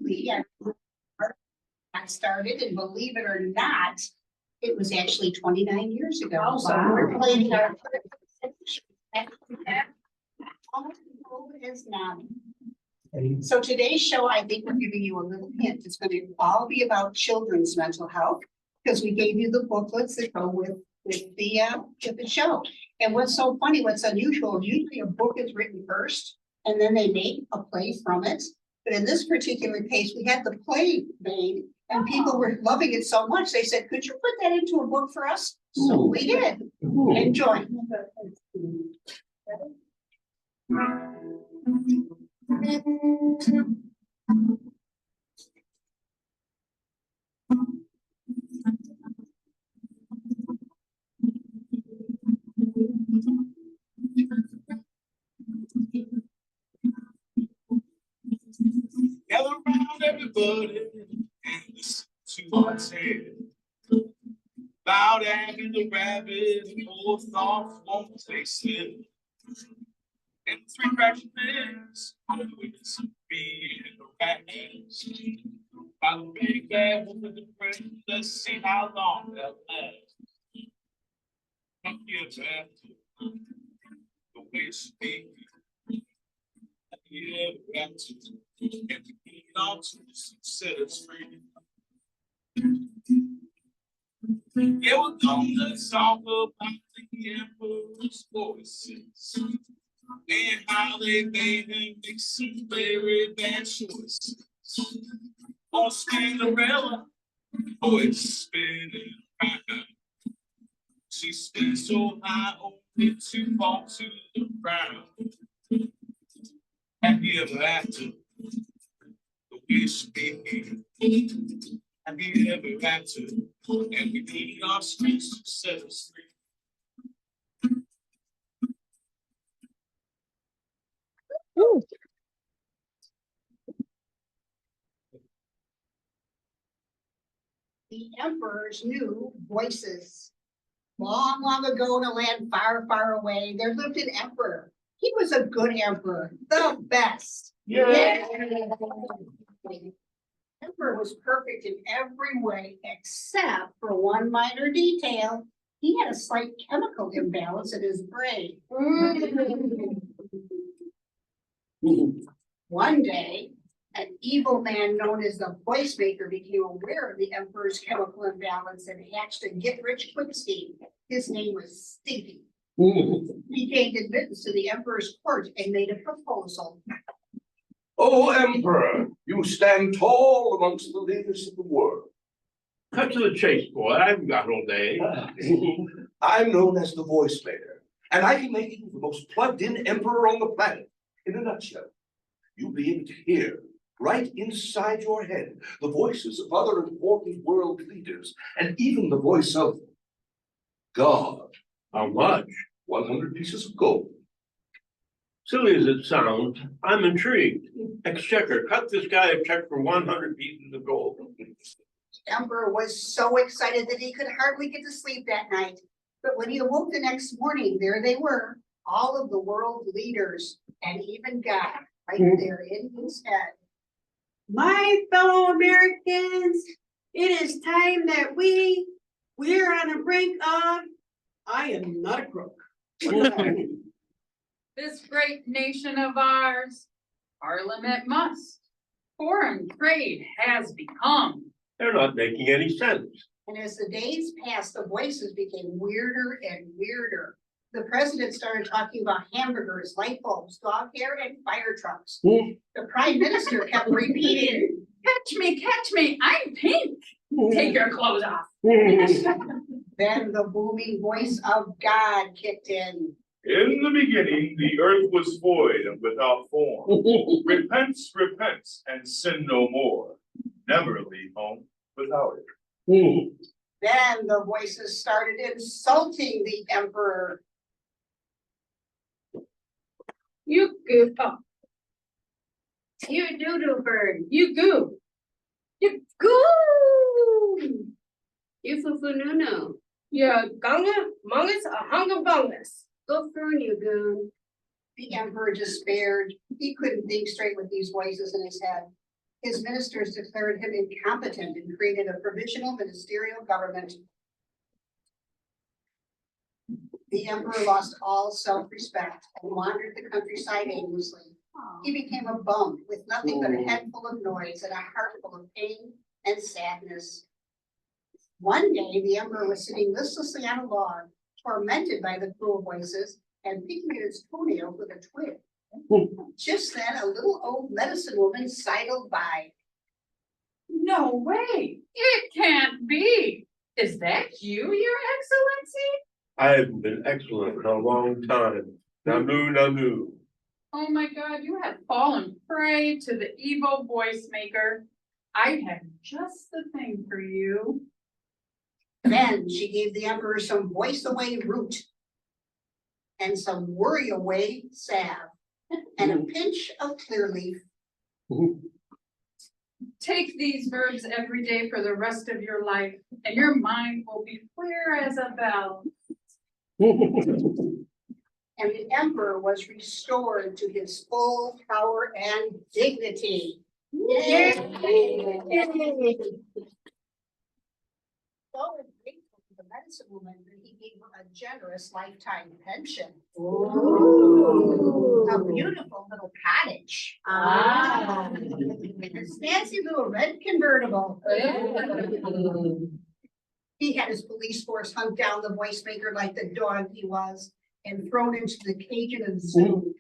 lately, I started, and believe it or not, it was actually 29 years ago. Oh, So wow. we're playing our almost as old as now. So today's show, I think we're giving you a little hint. It's going to all be about children's mental health because we gave you the booklets that go with the show. And what's so funny, what's unusual, usually a book is written first and then they make a play from it. But in this particular case, we had the play made and people were loving it so much. They said, could you put that into a book for us? So we did. Enjoy. Gather around everybody and listen to what's here. Loud and the rabbit, full of thoughts won't taste it. And three fractions, always be in the rackets. By the big bad with the friend, let's see how long that lasts. Come here, back to the way it should be. Yeah, back to and to get on to set us free. Yeah, we're gonna talk about the emperor's voices and how they made him make some very bad choices. On Cinderella, voice spinning around. She spins so high, only to fall to the ground. Have you ever acted the way it should be? Have you ever acted and we need our streets to set us free? The emperors knew voices. Long, long ago in a land far, far away, there lived an emperor. He was a good emperor, the best. Yeah. Emperor was perfect in every way except for one minor detail. He had a slight chemical imbalance in his brain. One day, an evil man known as the Voice Maker became aware of the emperor's chemical imbalance and hatched a get-rich-quick scheme. His name was Stinky. He gained admittance to the emperor's court and made a proposal. Oh, Emperor, you stand tall amongst the leaders of the world. Cut to the chase, boy. I've got all day. I'm known as the Voice Maker, and I can make you the most plugged-in emperor on the planet. In a nutshell, you'll be able to hear, right inside your head, the voices of other important world leaders, and even the voice of God. How much? 100 pieces of gold. Silly as it sounds, I'm intrigued. Exchequer, cut this guy a check for 100 pieces of gold. The emperor was so excited that he could hardly get to sleep that night. But when he awoke the next morning, there they were, all of the world leaders, and even God, right there in his head. My fellow Americans, it is time that we're on the brink of, I am not a crook. This great nation of ours, Parliament must. Foreign trade has become. They're not making any sense. And as the days passed, the voices became weirder and weirder. The president started talking about hamburgers, light bulbs, dog hair, and fire trucks. The prime minister kept repeating, Catch me, I'm pink. Take your clothes off. then the booming voice of God kicked in. In the beginning, the earth was void and without form. Repent, repent, and sin no more. Never leave home without it. Then the voices started insulting the emperor. You goof up. You doodle bird. You goo. You goo. You fufununo. You gunga mungus a hunger bungus. Go through you goon. The emperor despaired. He couldn't think straight with these voices in his head. His ministers declared him incompetent and created a provisional ministerial government. The emperor lost all self-respect and wandered the countryside aimlessly. He became a bum with nothing but a head full of noise and a heart full of pain and sadness. One day, the emperor was sitting listlessly on a log, tormented by the cruel voices and picking at his toenails with a twig. Just then, a little old medicine woman sidled by. No way, it can't be. Is that you, Your Excellency? I haven't been excellent in a long time. Namu, namu. Oh my God, you have fallen prey to the evil voice maker. I have just the thing for you. Then she gave the emperor some voice away root and some worry away salve and a pinch of clear leaf. Take these verbs every day for the rest of your life, and your mind will be clear as a bell. And the emperor was restored to his full power and dignity. Yay! So grateful to the medicine woman that he gave her a generous lifetime pension. Ooh. A beautiful little cottage. Ah. A fancy little red convertible. He had his police force hunt down the voice maker like the dog he was and thrown into the cage of the zoo.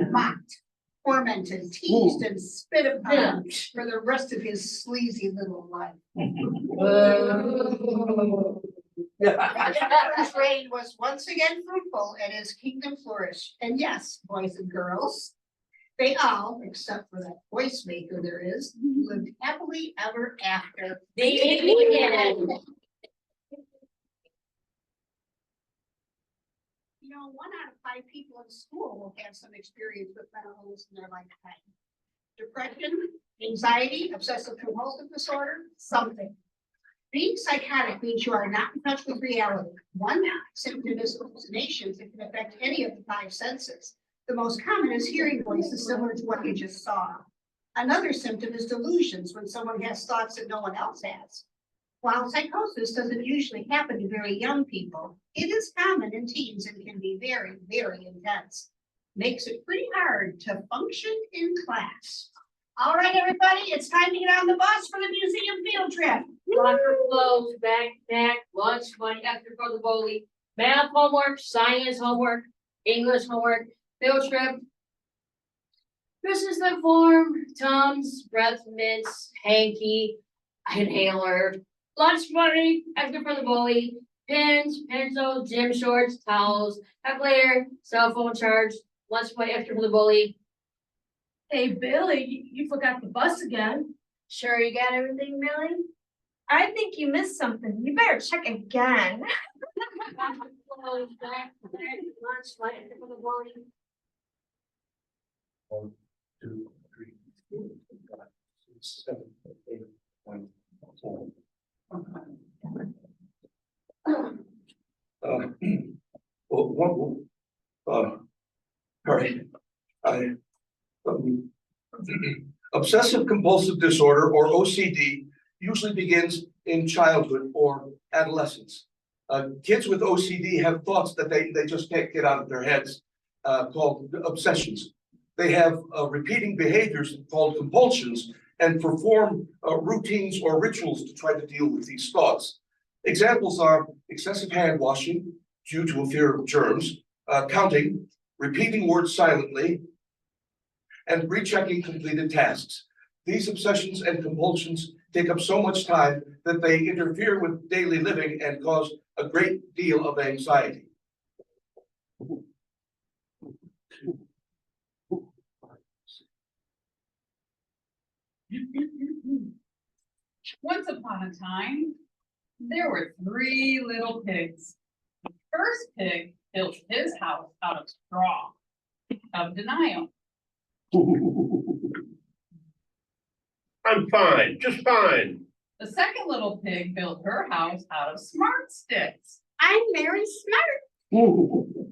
Mocked, tormented, teased, and spit upon for the rest of his sleazy little life. His reign was once again fruitful and his kingdom flourished. And yes, boys and girls, they all, except for that voice maker there is, lived happily ever after. You know, 1 out of 5 people in school will have some experience with mental illness in their lifetime. Depression, anxiety, obsessive compulsive disorder, something. Being psychotic means you are not in touch with reality. One symptom is hallucinations that can affect any of the 5 senses. The most common is hearing voices similar to what you just saw. Another symptom is delusions, when someone has thoughts that no one else has. While psychosis doesn't usually happen to very young people, it is common in teens and can be very, very intense. Makes it pretty hard to function in class. All right, everybody, it's time to get on the bus for the museum field trip. Locker clothes, backpack, lunch money, extra for the bully, math homework, science homework, English homework, field trip, Christmas form, Tums, breath mints, hanky, inhaler, lunch money, extra for the bully, pins, pencils, gym shorts, towels, calculator, cell phone charge, lunch money, extra for the bully. Hey, Billy, you forgot the bus again. Sure, you got everything, Billy? I think you missed something. You better check again. Clothes, backpack, lunch money, extra for the bully. 1, 2, 3, 4, 5, 6, 7, 8, 9, 10. All right. Obsessive compulsive disorder, or OCD, usually begins in childhood or adolescence. Kids with OCD have thoughts that they just can't get out of their heads, called obsessions. They have repeating behaviors called compulsions and perform routines or rituals to try to deal with these thoughts. Examples are excessive hand washing due to a fear of germs, counting, repeating words silently, and rechecking completed tasks. These obsessions and compulsions take up so much time that they interfere with daily living and cause a great deal of anxiety. Once upon a time, there were 3 little pigs. The first pig built his house out of straw, of denial. I'm fine, just fine. The second little pig built her house out of smart sticks. I'm very smart.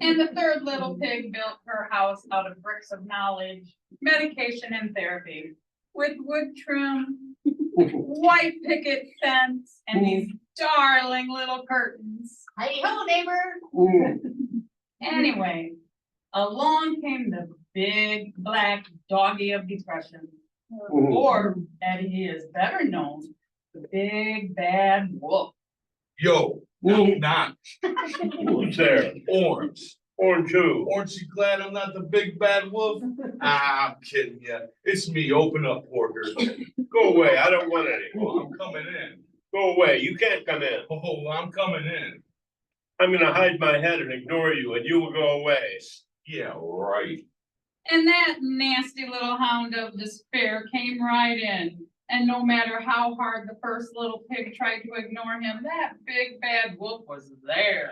And the third little pig built her house out of bricks of knowledge, medication, and therapy. with wood trim, white picket fence, and these darling little curtains. Hey ho, neighbor. Anyway, along came the big black doggy of depression, or as he is better known, the big bad wolf. Yo, knock, Who's there? Orange. Orange who? Aren't you glad I'm not the big bad wolf? I'm kidding ya. It's me. Open up, Porker. Go away, I don't want any. Oh, I'm coming in. Go away, you can't come in. Oh, I'm coming in. I'm gonna hide my head and ignore you, and you will go away. Yeah, right. And that nasty little hound of despair came right in. And no matter how hard the first little pig tried to ignore him, that big bad wolf was there.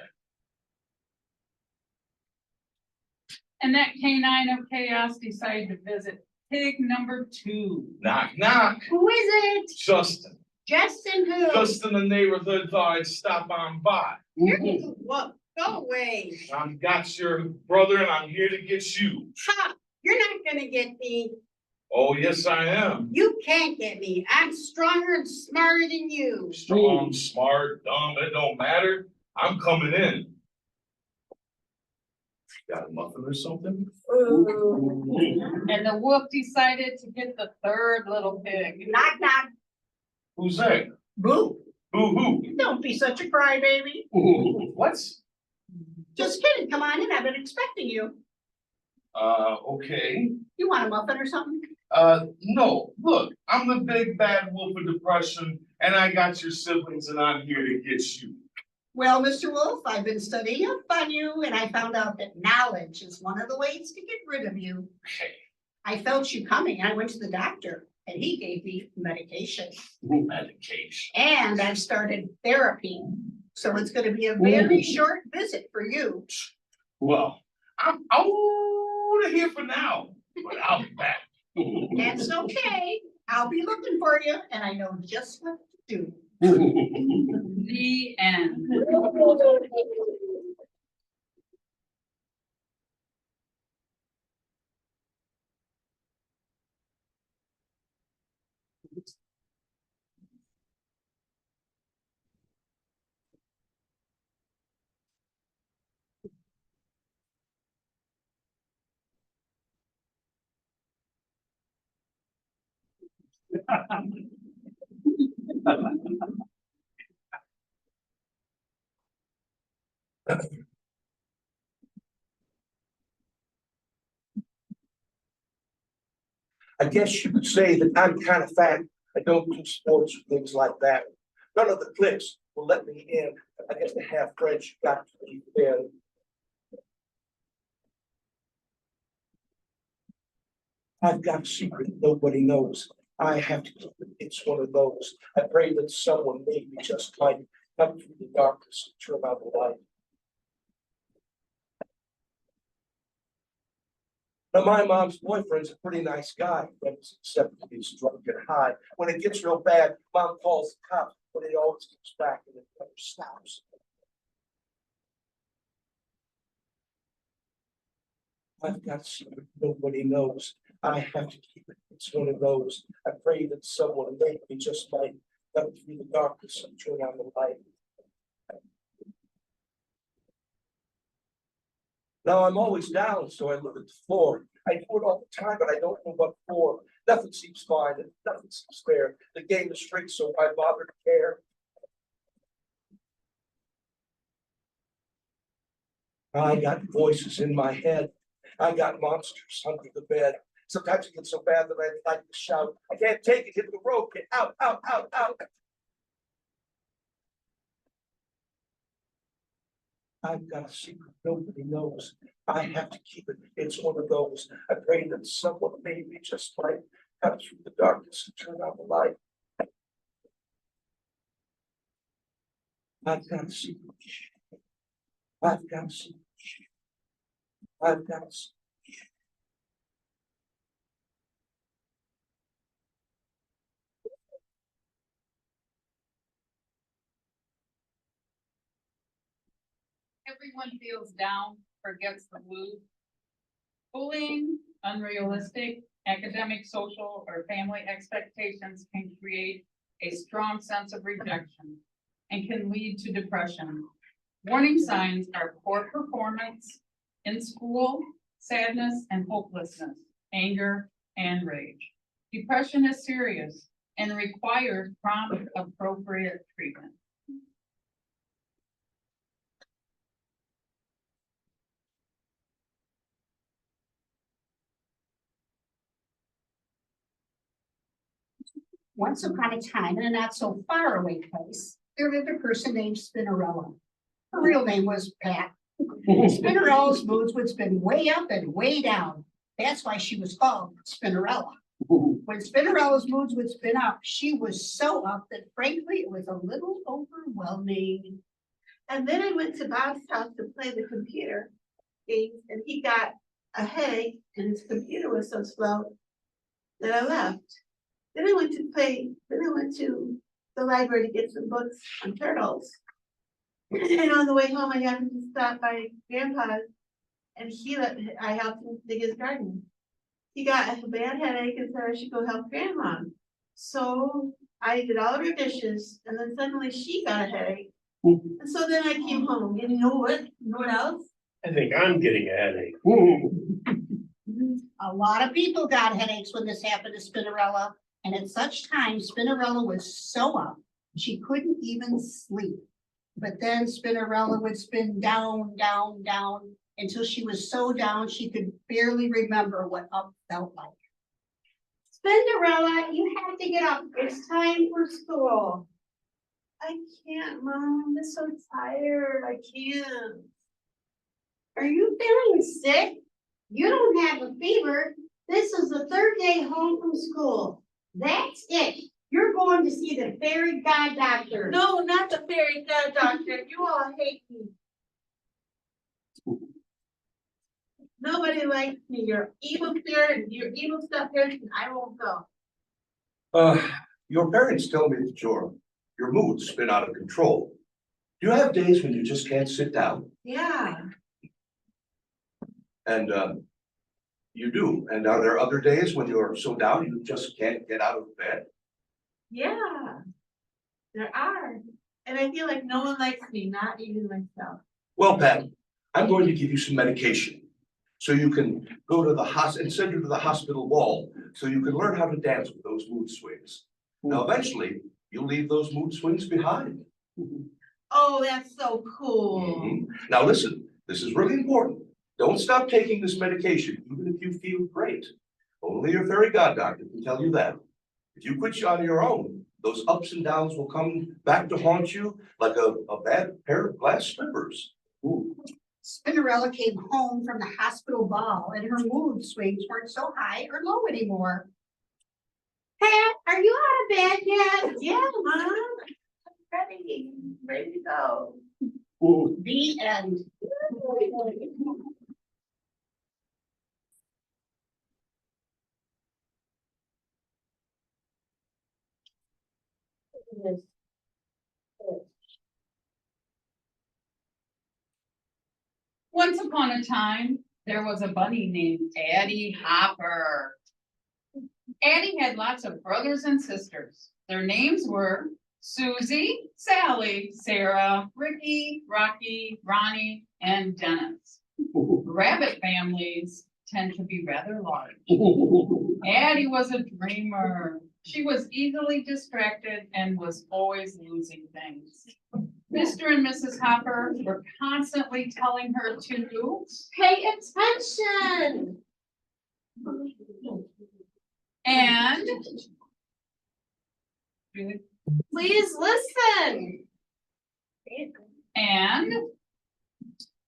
And that canine of chaos decided to visit pig number 2. Knock, knock. Who is it? Justin. Justin who? Just in the neighborhood, thought I'd stop on by. What? Go away. I've got your brother and I'm here to get you. Ha! You're not gonna get me. Oh, yes, I am. You can't get me. I'm stronger and smarter than you. Strong, smart, dumb, it don't matter. I'm coming in. Got a muffin or something? And the wolf decided to get the third little pig. Knock, knock. Who's that? Boo. Who? Don't be such a crybaby. What? Just kidding. Come on in. I've been expecting you. Okay. You want a muffin or something? No, look, I'm the big bad wolf of depression and I got your siblings and I'm here to get you. Well, Mr. Wolf, I've been studying up on you and I found out that knowledge is one of the ways to get rid of you. Okay. I felt you coming. I went to the doctor and he gave me medication. Medication. And I've started therapy. So it's gonna be a very short visit for you. Well, I'm out of here for now, but I'll be back. That's okay. I'll be looking for you and I know just what to do. The end. I guess you could say that I'm kind of fat. I don't do sports or things like that. None of the cliques will let me in. I guess the half French got to be in. I've got a secret nobody knows. I have to keep it. It's one of those. I pray that someone maybe just might come through the darkness and turn on the light. Now, my mom's boyfriend's a pretty nice guy, except that he's drunk and high. When it gets real bad, mom calls the cops, but it always comes back and it never stops. I've got a secret nobody knows. I have to keep it. It's one of those. I pray that someone maybe just might come through the darkness and turn on the light. Now I'm always down, so I look at the floor. I do it all the time, but I don't know what for. Nothing seems fine and nothing seems fair. The game is rigged, so why bother to care? I got voices in my head. I got monsters under the bed. Sometimes it gets so bad that I'd like to shout, I can't take it, hit the rope, get out, out, out, out. I've got a secret nobody knows. I have to keep it. It's one of those. I pray that someone maybe just might come through the darkness and turn on the light. I've got a secret. I've got a secret. I've got a secret. Everyone feels down, forgets the blues. Bullying, unrealistic, Academic, social, or family expectations can create a strong sense of rejection and can lead to depression. Warning signs are poor performance in school, sadness and hopelessness, anger and rage. Depression is serious and requires prompt, appropriate treatment. Once upon a time, in a not so far away place, there lived a person named Spinnerella. Her real name was Pat. Spinnerella's moods would spin way up and way down. That's why she was called Spinnerella. When Spinnerella's moods would spin up, she was so up that frankly, it was a little overwhelming. And then I went to Bob's house to play the computer games, and he got a headache and his computer was so slow that I left. Then I went to the library to get some books on turtles. And on the way home, I happened to stop by Grandpa's, and I helped him dig his garden. He got a bad headache and said I should go help Grandma. So I did all of her dishes, and then suddenly she got a headache. And so then I came home, and you know what? You know what else? I think I'm getting a headache. A lot of people got headaches when this happened to Spinnerella, and at such times Spinnerella was so up, she couldn't even sleep. But then Spinnerella would spin down, down, down, until she was so down she could barely remember what up felt like. Spinderella, you have to get up. It's time for school. I can't, Mom. I'm so tired. I can't. Are you feeling sick? You don't have a fever. This is the third day home from school. That's it. You're going to see the fairy god doctor. No, not the fairy god doctor. You all hate me. Nobody likes me. You're evil spirit and your evil stuff here, and I won't go. Your parents tell me that your moods spin out of control. Do you have days when you just can't sit down? Yeah. And you do. And are there other days when you're so down you just can't get out of bed? Yeah. There are. And I feel like no one likes me, not even myself. Well, Pat, I'm going to give you some medication. So you can go to the hospital and send you to the hospital wall so you can learn how to dance with those mood swings. Now, eventually, you'll leave those mood swings behind. Oh, that's so cool. Mhm. Now, listen, this is really important. Don't stop taking this medication, even if you feel great. Only your fairy god doctor can tell you that. If you quit on your own, those ups and downs will come back to haunt you like a bad pair of glass slippers. Ooh. Spinnerella came home from the hospital ball and her mood swings weren't so high or low anymore. Pat, are you out of bed yet? Yeah, Mom. I'm ready to go. The end. Once upon a time, there was a bunny named Addie Hopper. Addie had lots of brothers and sisters. Their names were Susie, Sally, Sarah, Ricky, Rocky, Ronnie, and Dennis. Rabbit families tend to be rather large. Addie was a dreamer. She was easily distracted and was always losing things. Mr. and Mrs. Hopper were constantly telling her to Pay attention. and Please listen. and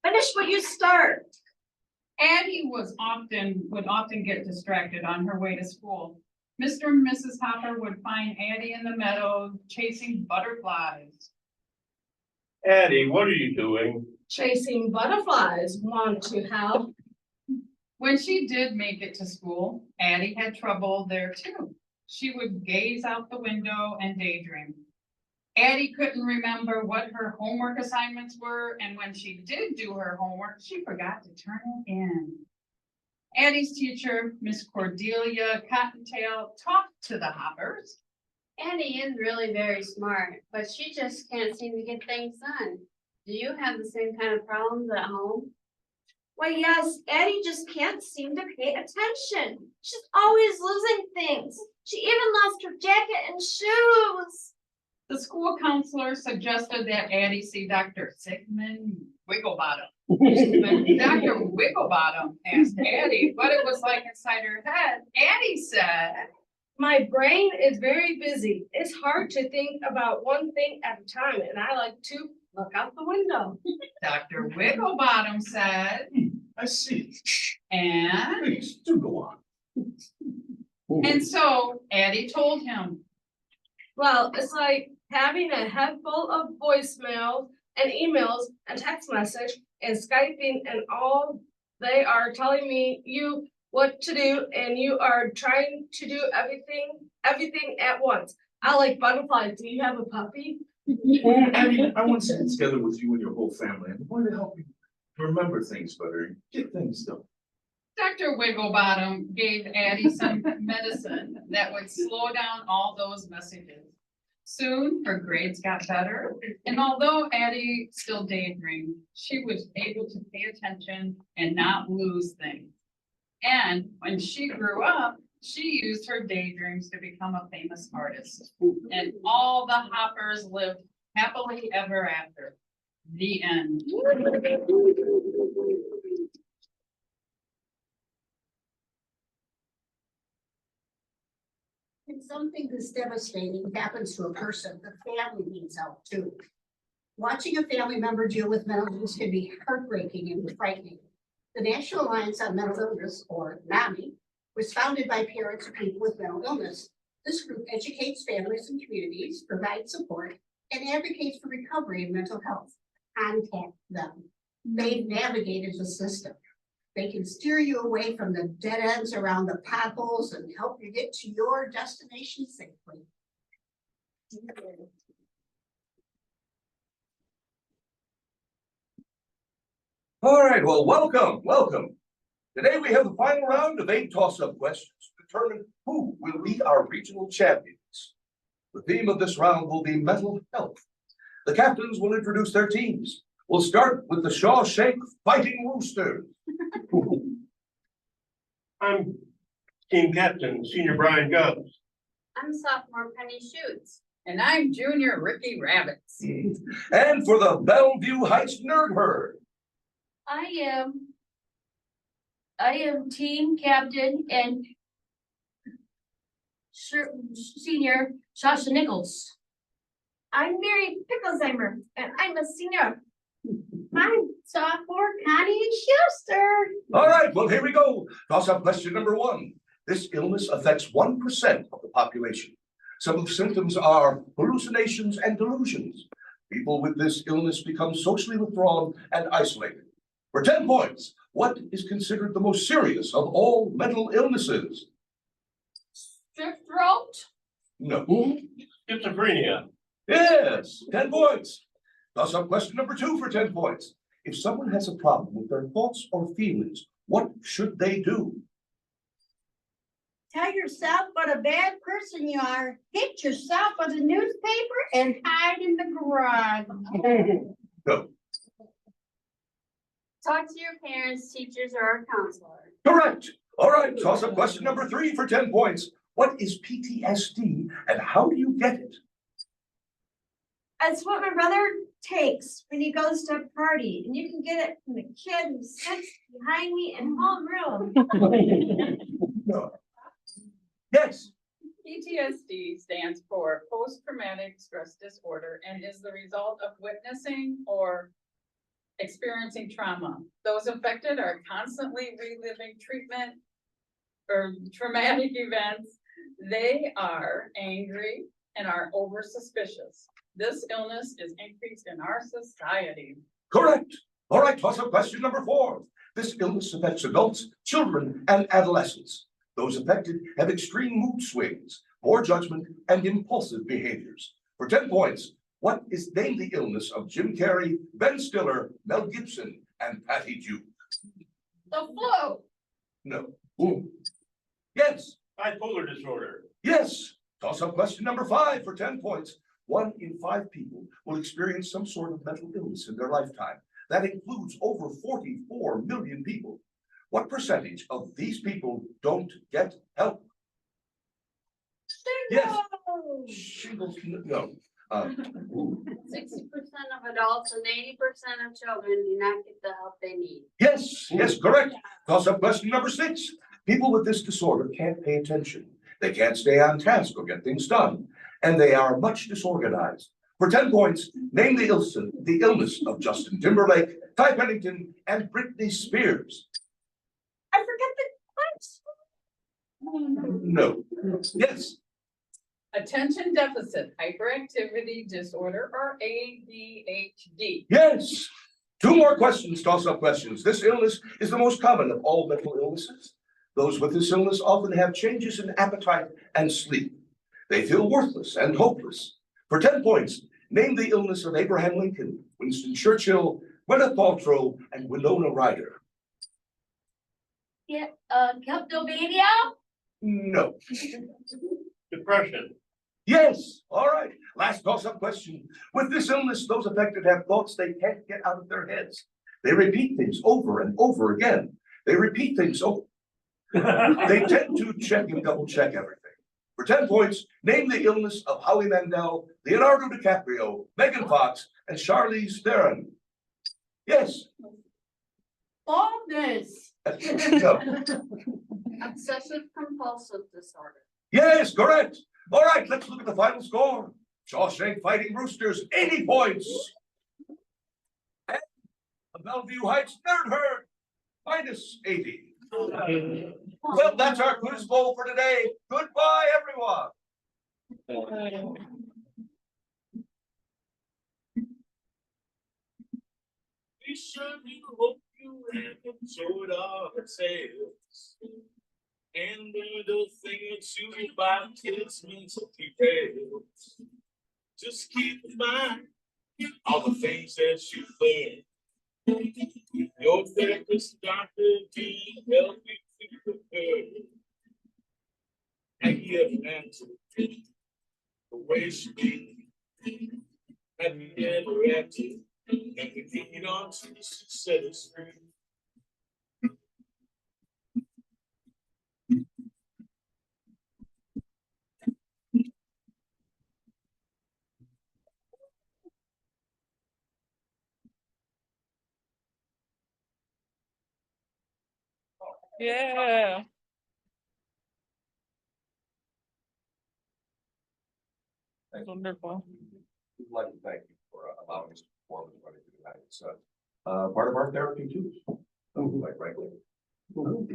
Finish what you start. Addie would often get distracted on her way to school. Mr. and Mrs. Hopper would find Addie in the meadow chasing butterflies. Addie, what are you doing? Chasing butterflies. Want to help? When she did make it to school, Addie had trouble there too. She would gaze out the window and daydream. Addie couldn't remember what her homework assignments were, and when she did do her homework, she forgot to turn it in. Addie's teacher, Miss Cordelia Cottontail, talked to the Hoppers. Annie is really very smart, but she just can't seem to get things done. Do you have the same kind of problems at home? Why, yes, Addie just can't seem to pay attention. She's always losing things. She even lost her jacket and shoes. The school counselor suggested that Addie see Dr. Sigmund Wigglebottom. When Dr. Wigglebottom asked Addie what it was like inside her head, Addie said, My brain is very busy. It's hard to think about one thing at a time, and I like to look out the window. Dr. Wigglebottom said, I see. and, Please, do go on. and so Addie told him, Well, it's like having a head full of voicemails and emails and text message and Skyping and all. They are telling me you what to do and you are trying to do everything at once. I like butterflies. Do you have a puppy? Abby, I want to sit together with you and your whole family. I'm going to help you remember things better and get things done. Dr. Wigglebottom gave Addie some medicine that would slow down all those messages. Soon, her grades got better, and although Addie still daydreamed, she was able to pay attention and not lose things. And when she grew up, she used her daydreams to become a famous artist. And all the Hoppers lived happily ever after. The end. When something this devastating happens to a person, the family needs help too. Watching a family member deal with mental illness can be heartbreaking and frightening. The National Alliance on Mental Illness, or NAMI, was founded by parents of people with mental illness. This group educates families and communities, provides support, and advocates for recovery and mental health. Contact them. They've navigated the system. They can steer you away from the dead ends around the potholes and help you get to your destination safely. All right, well, welcome. Today we have the final round of 8 toss-up questions to determine who will be our regional champions. The theme of this round will be mental health. The captains will introduce their teams. We'll start with the Shawshank Fighting Roosters. I'm team captain, senior Brian Gubbs. I'm sophomore Penny Shoots. And I'm Junior Ricky Rabbits. And for the Bellevue Heights Nerd Herd. I am team captain and senior Sasha Nichols. I'm Mary Picklesheimer, and I'm a senior. I'm sophomore Connie Schuster. All right, well, here we go. Toss-up question number 1. This illness affects 1% of the population. Some of the symptoms are hallucinations and delusions. People with this illness become socially withdrawn and isolated. For 10 points, what is considered the most serious of all mental illnesses? Strep throat. No. Schizophrenia. Yes, 10 points. Toss-up question number 2 for 10 points. If someone has a problem with their thoughts or feelings, what should they do? Tell yourself what a bad person you are. Hit yourself with a newspaper and hide in the garage. No. Talk to your parents, teachers, or a counselor. Correct. All right, toss-up question number 3 for 10 points. What is PTSD and how do you get it? That's what my brother takes when he goes to a party, and you can get it from the kid who sits behind me in homeroom. No. Yes. PTSD stands for post-traumatic stress disorder and is the result of witnessing or experiencing trauma. Those affected are constantly reliving treatment or traumatic events. They are angry and are over suspicious. This illness is increased in our society. Correct. All right, toss-up question number 4. This illness affects adults, children, and adolescents. Those affected have extreme mood swings, poor judgment, and impulsive behaviors. For 10 points, what is named the illness of Jim Carrey, Ben Stiller, Mel Gibson, and Patty Duke? The flu. No. Yes, Bipolar disorder. yes. Toss up question number 5 for 10 points. 1 in 5 people will experience some sort of mental illness in their lifetime. That includes over 44 million people. What percentage of these people don't get help? Yes. Shingles, no. 60% of adults and 80% of children do not get the help they need. Yes, correct. Toss up question number 6. People with this disorder can't pay attention. They can't stay on task or get things done, and they are much disorganized. For 10 points, name the illness of Justin Timberlake, Ty Pennington, and Britney Spears. I forget the question. No. Yes, Attention deficit hyperactivity disorder or ADHD. yes. 2 more questions, toss up questions. This illness is the most common of all mental illnesses. Those with this illness often have changes in appetite and sleep. They feel worthless and hopeless. For 10 points, name the illness of Abraham Lincoln, Winston Churchill, Gwyneth Paltrow, and Winona Ryder. Yeah, kleptomania? No. Depression. Yes, all right. Last toss-up question. With this illness, those affected have thoughts they can't get out of their heads. They repeat things over and over again. They repeat things over. They tend to check and double check everything. For 10 points, name the illness of Howie Mandel, Leonardo DiCaprio, Megan Fox, and Charlize Theron. Yes. Baldness. No. Obsessive compulsive disorder. Yes, correct. All right, let's look at the final score. Shawshank Fighting Roosters, 80 points. And the Bellevue Heights Nerd Herd, minus 80. Well, that's our quiz bowl for today. Goodbye, everyone. We certainly hope you have enjoyed our tales. And learned a thing or two about kids' mental details. Just keep in mind all the things that you learn. Your therapist, Dr. D, help you to prepare. And you have answered the way she be. And you never acted. And we need on to set us free. Yeah. Wonderful. We'd like to thank you for allowing us to perform this running tonight. It's part of our therapy too. Quite frankly.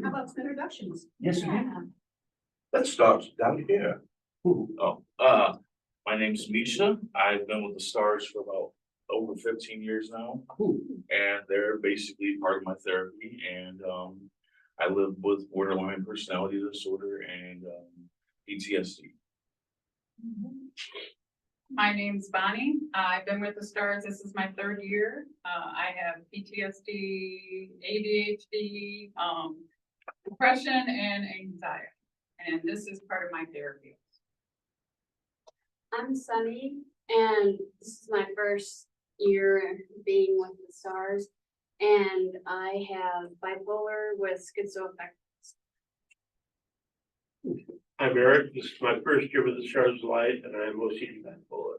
How about some introductions? Yes, let's start down here. My name's Misha. I've been with the Stars for about over 15 years now. And they're basically part of my therapy. And I live with borderline personality disorder and PTSD. My name's Bonnie. I've been with the Stars. This is my 3rd year. I have PTSD, ADHD, depression, and anxiety. And this is part of my therapy. I'm Sunny, and this is my first year being with the Stars, and I have bipolar with schizoaffective. I'm Eric. This is my first year with the Stars of Light, and I'm OCD bipolar.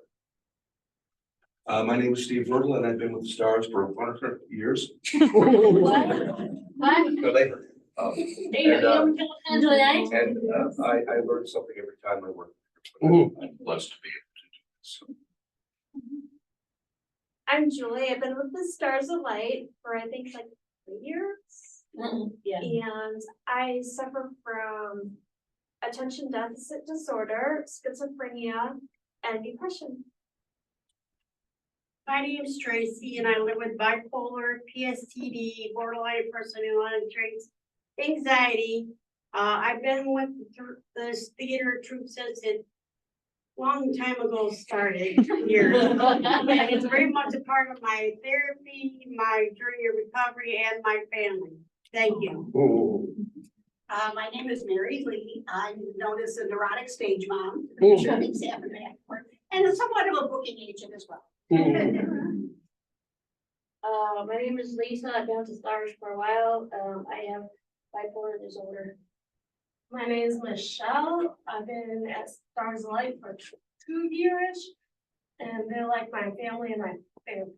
My name is Steve Vertle, and I've been with the Stars for 100 years. What? No, later. And I learn something every time I work. I'm blessed to be able to do this. I'm Julie. I've been with the Stars of Light for I think like 3 years. Yeah. And I suffer from attention deficit disorder, schizophrenia, and depression. My name's Tracy and I live with bipolar, PSTD, borderline personality traits, anxiety. I've been with this theater troupe since it long time ago started here. And it's very much a part of my therapy, my journey of recovery, and my family. Thank you. My name is Mary Lee. I'm known as the neurotic stage mom. I'm sure things happen afterward. And somewhat of a booking agent as well. My name is Lisa. I've been with the Stars for a while. I have bipolar disorder. My name is Michelle. I've been at Stars Light for 2 years. And they're like my family and my family.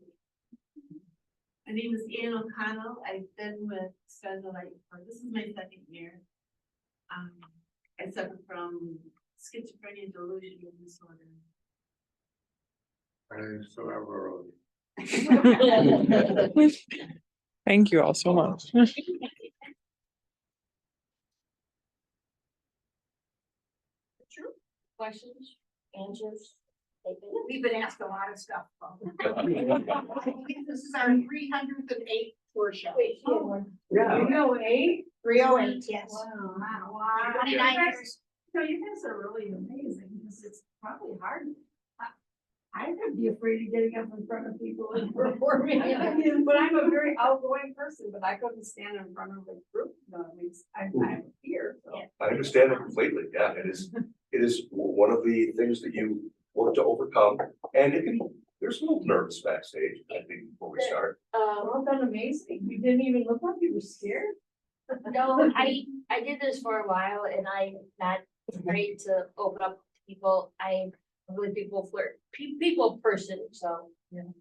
My name is Ann O'Connell. I've been with Stars Light for, this is my 2nd year. I suffer from schizophrenia and delusional disorder. Thank you all so much. Questions, answers? We've been asked a lot of stuff. This is our 308th tour show. Wait, she had one. Yeah. 308? 308, yes. Wow. 29 years. So you guys are really amazing, because it's probably hard. I could be afraid of getting up in front of people and performing, but I'm a very outgoing person, but I couldn't stand in front of a group, no, at least I have fear, so. I understand it completely, yeah, it is one of the things that you work to overcome, and it can, there's a little nervous backstage, I think, before we start. Well done, amazing, you didn't even look like you were scared. No, I did this for a while and I'm not afraid to open up to people. I'm a really people person, so. And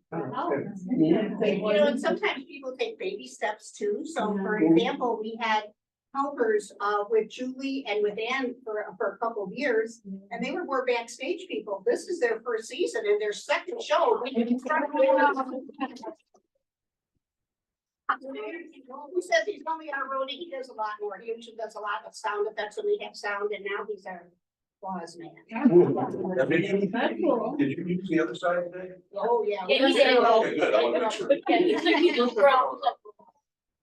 sometimes people take baby steps too. So for example, we had helpers with Julie and with Ann for a couple of years, and they were more backstage people. This is their first season and their second show. Who says he's only our roadie? He does a lot more. He usually does a lot of sound effects when we have sound, and now he's our applause man. Did you use the other side today? Oh, yeah. Yeah, he did. Okay, good, I want to make sure. Yeah, he's like, he was wrong.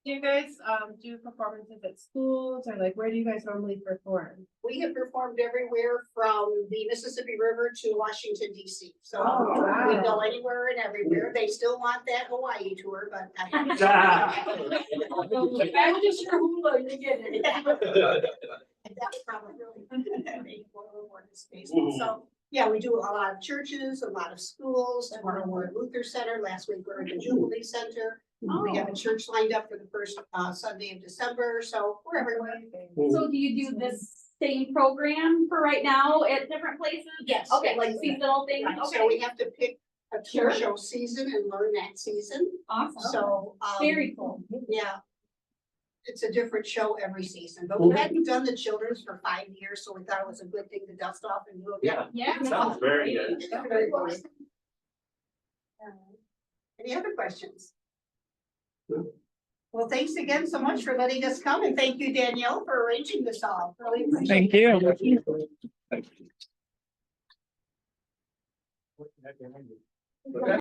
Do you guys, do performances at schools, or like, where do you guys normally perform? We have performed everywhere from the Mississippi River to Washington DC. So Oh, wow. we go anywhere and everywhere. They still want that Hawaii tour, but. I'm just sure hula, you get it. That was probably really make a little more distasteful. So, yeah, we do a lot of churches, a lot of schools. Tomorrow we're at Luther Center. Last week we were at the Jubilee Center. We have a church lined up for the first Sunday of December, so we're everywhere. So do you do this same program for right now at different places? Yes. Okay, like seasonal things, Right, okay. So we have to pick a tour Sure. show season and learn that season. Awesome. So. Very cool. Yeah. It's a different show every season, but we hadn't done the children's for 5 years, so we thought it was a good thing to dust off and do it. Yeah. Yeah. Sounds very good. Any other questions? Well, thanks again so much for letting us come, and thank you, Danielle, for arranging this all. Really appreciate Thank you. Okay.